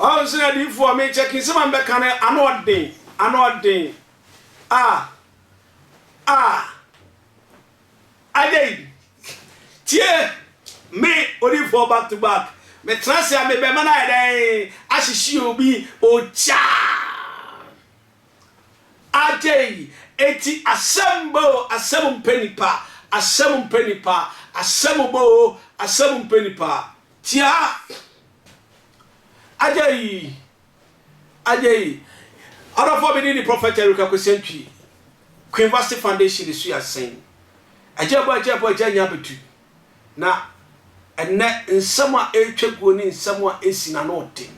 Oh, so I for me checking some back on another day. Ah, I did. Tie me Obofour back to back. Me transfer me be man I ashishi obi ocha. Ajay eti assemble penipa, assemble penipa, assemble penipa. Tia Ajay Obofour be the prophet Erica Kwesentwi. Queen Vasti Foundation is you are saying. Ajabo nyabetu. Na enne nsama etwego ni nsama esina no de.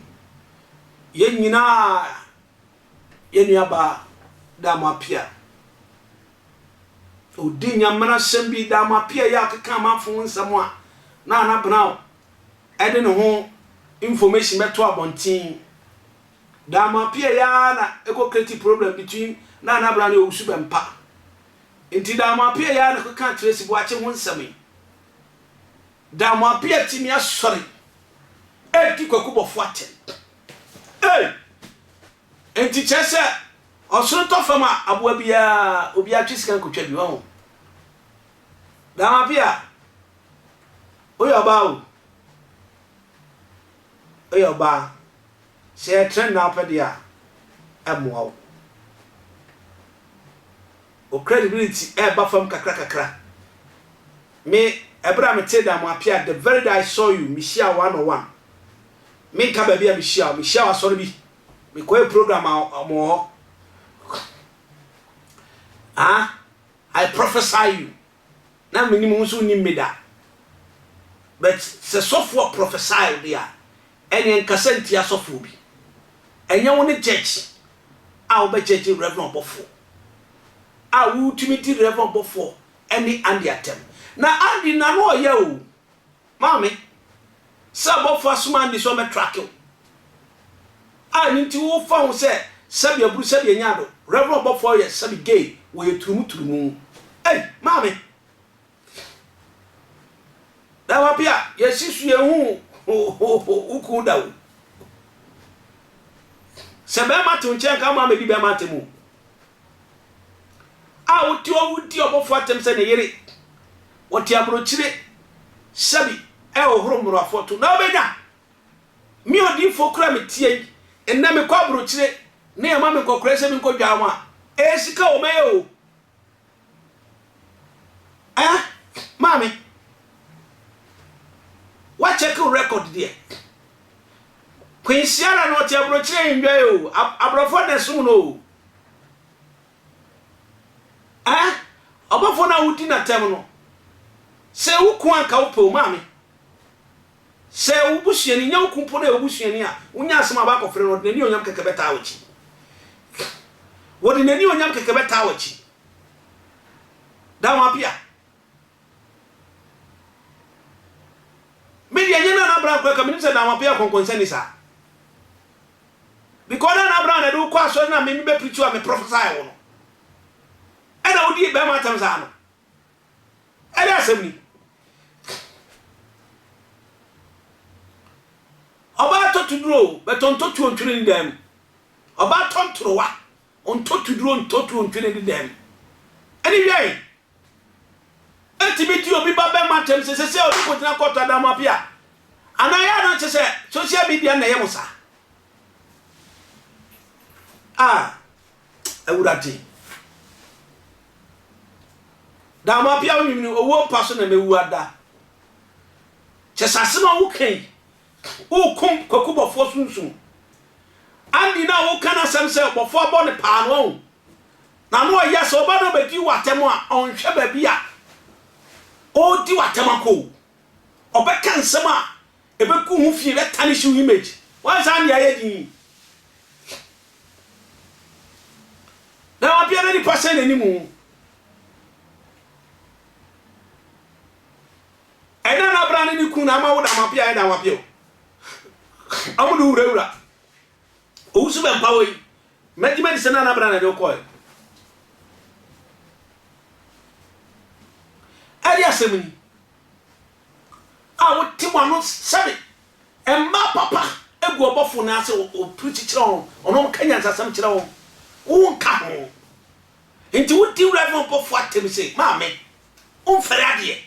Ye nyina ye nuaba da mo Appiah. Odi nyamana sembi da mo Appiah ya keka amafo nsama na anabna ede ne ho information beto abontin. Da mo Appiah ya na eko create problem between na anabna ne osu bempa. Inti da mo Appiah ya na keka trace bo ache ho nsame. Da mo Appiah timi asori ti kwakubofour atem enti chese osoro to fama aboa bia obi atwisikan kotwa bi ho da mo Appiah oyoba se trend na pedia amoa o credibility ba fam kakra me Ebra me tell da mo Appiah the very day I saw you, Michelle 101. Me ka baby Michelle sorry bi. Me ko program mo. I prophesy you. Na me ni mo so ni me da. But se sofo prophesy dia. Ene nkasa ntia sofo bi. Enye wo ne church. Wo be church Reverend Obofour. Wo timiti Reverend Obofour any andi atem. Na andi na no ye o mami sa Obofour asuma ndi so me track o nti wo fa wo se sabi aburu sabi anyado Reverend Obofour ye sabi gay wo ye turumu mami da wa Appiah ye sisu ye hu uku da wo se be mate nche ka ma me di be mate mu wo ti Obofour atem se ne yere Wati abrochire sabi ohoro murafo to na obeda mi odi fokura metie enna me kwa abrochire na yama me kokore se me kodwa ma sika o meyo mami what check record there Queen Siara no ti abrochire ndwa yo abrofo na sum no Obofour na wudi na tem no se wuku anka wo mami se wubusuani nya wukumpo na wubusuani a unya asema ba kofre no de ni onyam keke beta awochi wo de ni onyam keke beta awochi da mo Appiah media nyana na bra kwa kamini se da mo Appiah konkonseni sa because na bra na do kwa so na me be preach wa me prophesy wo no e na odi be ma tam sa no e da asemi Oba totudro betonto tu ontwene dem Oba tontrowa onto tudro onto tu ontwene dem eni wiai etibiti obi ba be matem se obi kotina kota da mo Appiah anaya na se social media na ye musa ewurati da mo Appiah onwini owo paso na mewu ada chesase ma wo kan kum kwakubofour sunsun andi na wo kana sem se Obofour bo ne pa no na no ya so ba no bedi watem a onhwe ba bia o di watem akọ obeka nsem a ebeku hu fie be tarnish image wan san ya yedi na Appiah na ni person animu ena na bra ni ku na ma wo da Appiah da Appiah amudu ura ousu be mpawo medimedi sena na bra na de okoy ali asemni wo timo no sabe emma papa egu Obofour na ase o preach kyerɛ ono kanya nsasam kyerɛ wo nka ho enti wodi Reverend Obofour atem say maame umfere ade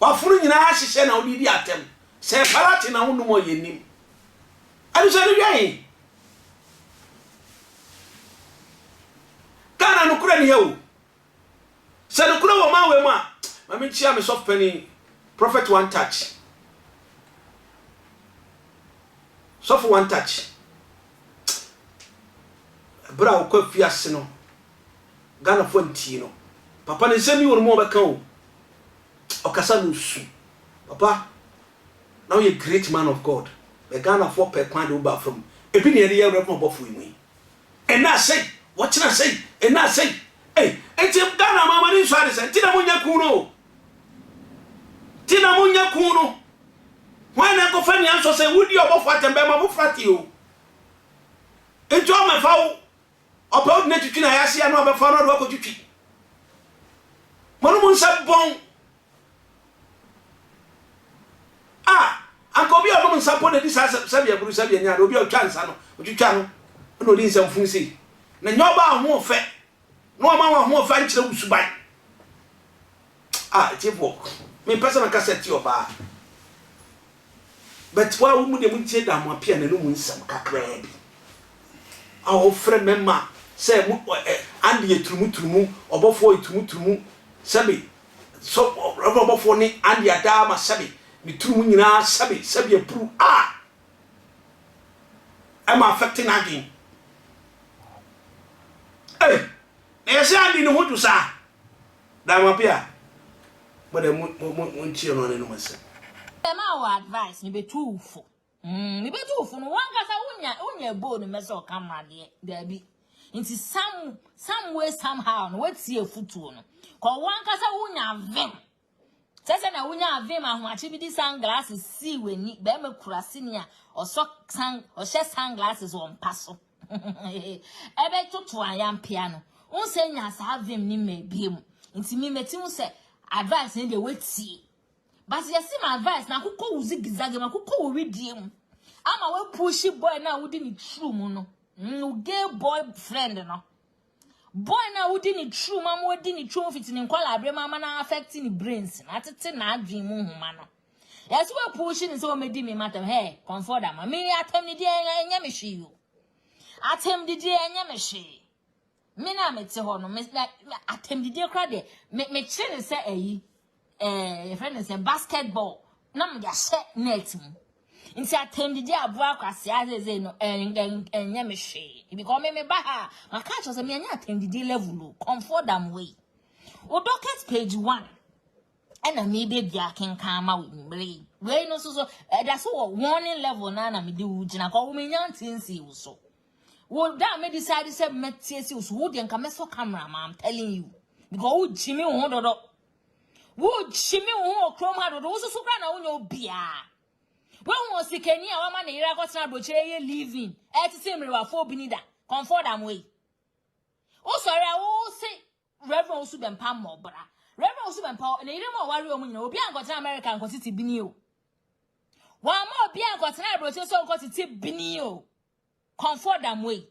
wafuru nyina ahyehyɛ na wodi di atem sɛ palati na wonu mo yenim adu sɛ dwan kana no kura ni hewo sɛ no kura wo ma we mu a mame chia me soft penny prophet one touch soft one touch bra ko fiase no Ghana fo nti no papa ne semi won mo beka o okasa no su papa now you a great man of God be Ghana fo pe kwan do ba from ebi ne ye Reverend Obofour yi and na say what na say and na say eh enti Ghana mama ni so ade say ti na munya ku no why na go fa ni anso say wudi Obofour atembe ma bo frati o enti o me fa o opa na twitwi na yase ya na obefa no do akotwitwi monu mun sa bon anko bi o mun sa po na di sa sabia buru sabia nya obi o twa nsa no otwitwa no na odi nsa mfun sei na nyoba ho fe no ma wa ho fa nkyere usuban tipo me pesa na cassette oba but wa mu de mu tie da mo Appiah na no mu nsam kakra bi awo frɛ memma sɛ mu ande etrumu Obofour etrumu sabi so Obofour ni ande ada ma sabi ni trumu nyina sabi epru am affecting again na yɛsɛ ande ne ho du sa da mo Appiah but mun chi no ne no mase ma advice ni betufo ni betufo no wankasa unya bo no mese o camera de bi nti some way somehow no wetie futuo no ko wankasa unya vim sese na unya vim ahoache bi di sunglasses si weni be me kurasinii o she sunglasses on paso ebe tutu ayam piano unse nya sa vim ni me biem nti mi metim se advice ni de wetie but yes my advice na akukọ uzigizage makukọ oridiem ama we push boy na wudi ni true mu no gay boyfriend no boy na wudi ni true mama wudi ni true fit ni nkwala abre mama na affecting ni brains na tete na adwin mu huma no yes we push ni so medi me matter hey comfort am me atem ni de enya me hwe yo atem de enya me hwe me na mete ho no me atem de kra de me kire ne se ayi friend say basketball na me ya share net mu nti atem de aboa kwase azeze no enya me hwe because me ba ha maka cho say me anya atem de level comfort am way o docket page 1 ena me be dia kenkan ma we no so that's what warning level na me de ugina ko me nya ntinsi wo so wo da me decide say metiesi wo so wo de nka me so camera I'm telling you because wo jimi wo dodo wo chimi wo kroma do wo so kra na wo nya obia when wo sikani a wa ma na ira ko tena bro chere ye living tete mre wa fo binida comfort am way o sorry wo say Reverend Osu bempa mo bra Reverend Osu bempa na ire mo wari o mu nyina obi an ko tena America an ko titi bini o wa ma obi an ko tena bro chere so ko titi bini o comfort am way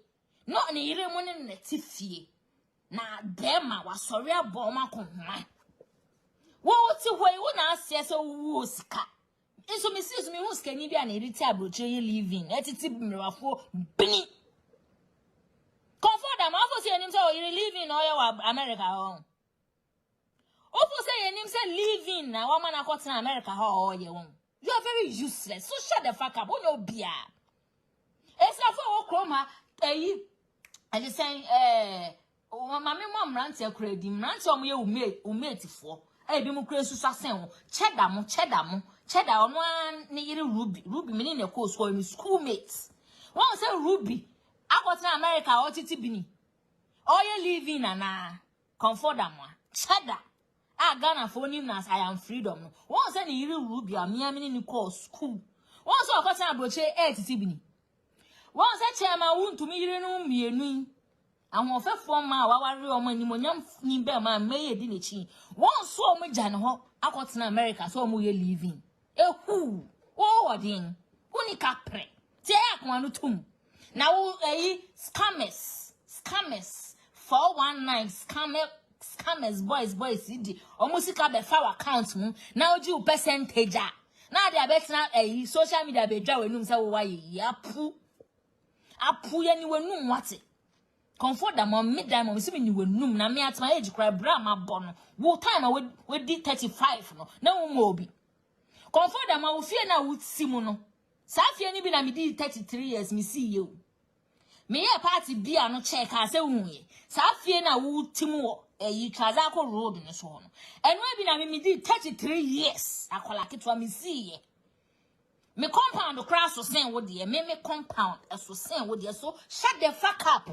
no na ire mo ne netifie na dema wa sorry abo ma ko homa wo ti hoi wo na asie so wo sika enso me sis me hu sika ni bia na iriti abroche ye living etiti mrewafo bini comfort am afo say enim say o you living o ya America ho ofo say enim say living na wa mana ko tena America ho o ye won you are very useless so shut the fuck up onyo bia esa fo wo kroma eyi I just say mama me mo mrante akuradi mrante o mo ye umate fo bi mu kure susa sen ho cheda ono ne yiri ruby me ne ko school mi schoolmates won say ruby akotena America o titi bini o ye living na comfort am cheda Ghana for him as I am freedom no won say ne yiri ruby amia me ne ko school won say akotena broche titi bini won say chairman won to me yiri no mienu ahofefo ma waware o mani monyam ni be ma meye di ne chi won so o mu gya ne ho akotena America so o mu ye living ehu o odin unika pre tie akwa no tum na wo scammers 419 scammers boys idi omusika be fa account mu na oji u percentage a na dia betina social media be dwa wenum se wo waye apu ye ni wenum wate comfort da mo midday mo se ni wenum na me atma age kra bra ma bono wo time we di 35 no na wo mo obi comfort da ma wo fie na wo simu no sa fie ni bi na me di 33 years me see you me ye party bia no check ase hunye sa fie na wo timu wo traza ko road ne so no eno bi na me di 33 years akola ketwa me see ye me compound crash so sen wo de me compound so sen wo de so shut the fuck up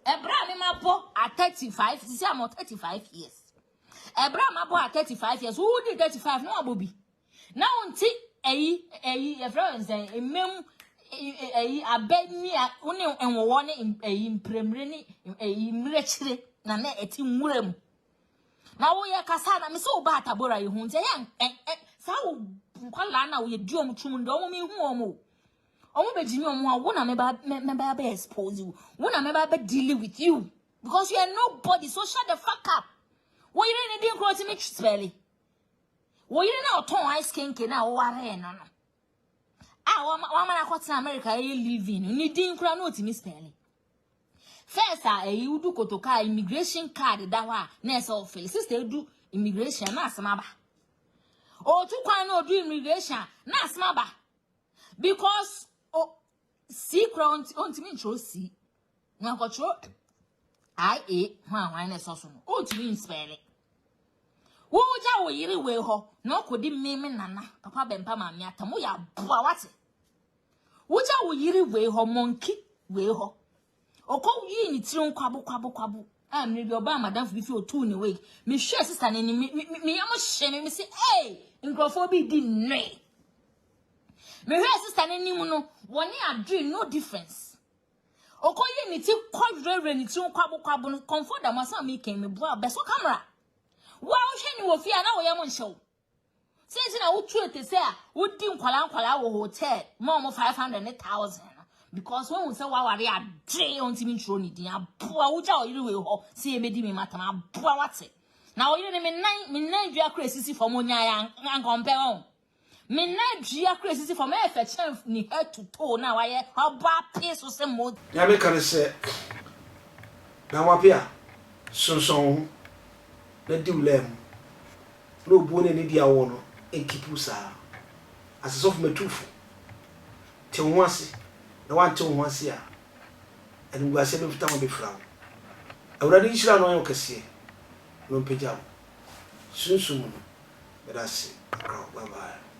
ebra me mapo at 35 see am 35 years ebra mapo at 35 years who did 35 no abobi na unti e friends emem abeni woni enwo ne impremre ni mrechire na na eti nwurem na wo ye kasa na me so ba atabora ye hu nte ye sa wo kwala na wo ye duom twum ndo mo me hu omo be jimi omo wo na me ba expose you wo na me ba deal with you because you are nobody, so shut the fuck up. Wo yire ni din kro ti me spell wo yire na oton ice kenke na wo ware no wa mana kwata America e living ni din kra no ti me spell first udu kotoka immigration card da wa na ese office sister edu immigration na asema ba o tu kwan na odu immigration na asema ba because secret on me intro see na control na so so no o ti me spell wo ja wo yiri we ho na okodi mmemme nana papa bempa ma me atamu ya boa wate wo ja wo yiri we ho monkey we ho okọ yi ni tiri nkwabu me bi oba madam fi fi otu ni we me hwe sister ni me yam hye me say nkrofo bi di nre me hwe sister ni mu no woni adre no difference okọ yi ni ti kwadre ni tiri nkwabu no comfort da masa me ken me boa be so camera wa wo hwe ni wo fi ana wo yam nhyew since na wo tu ete say a wo di nkwala wo hotel mo 500,000 because when we say wa ware adre onti mi ntro ni din aboa wo ja oyire we ho se e medi me matam aboa wate na oyire ne me nan dua kra sisi for mo nya ya ankompe on me nan dua kra sisi for me efe chen ni head to toe na wa ye oba piece so mo ya me kan se na wa pia sonson na diulem no bu ne ni dia wo no ekipu sa asesof metufu te ho ase na wante ho ase a enu guase be futa mo be fra awurade nshira no yo kase no peja sunsun no be da se bye bye.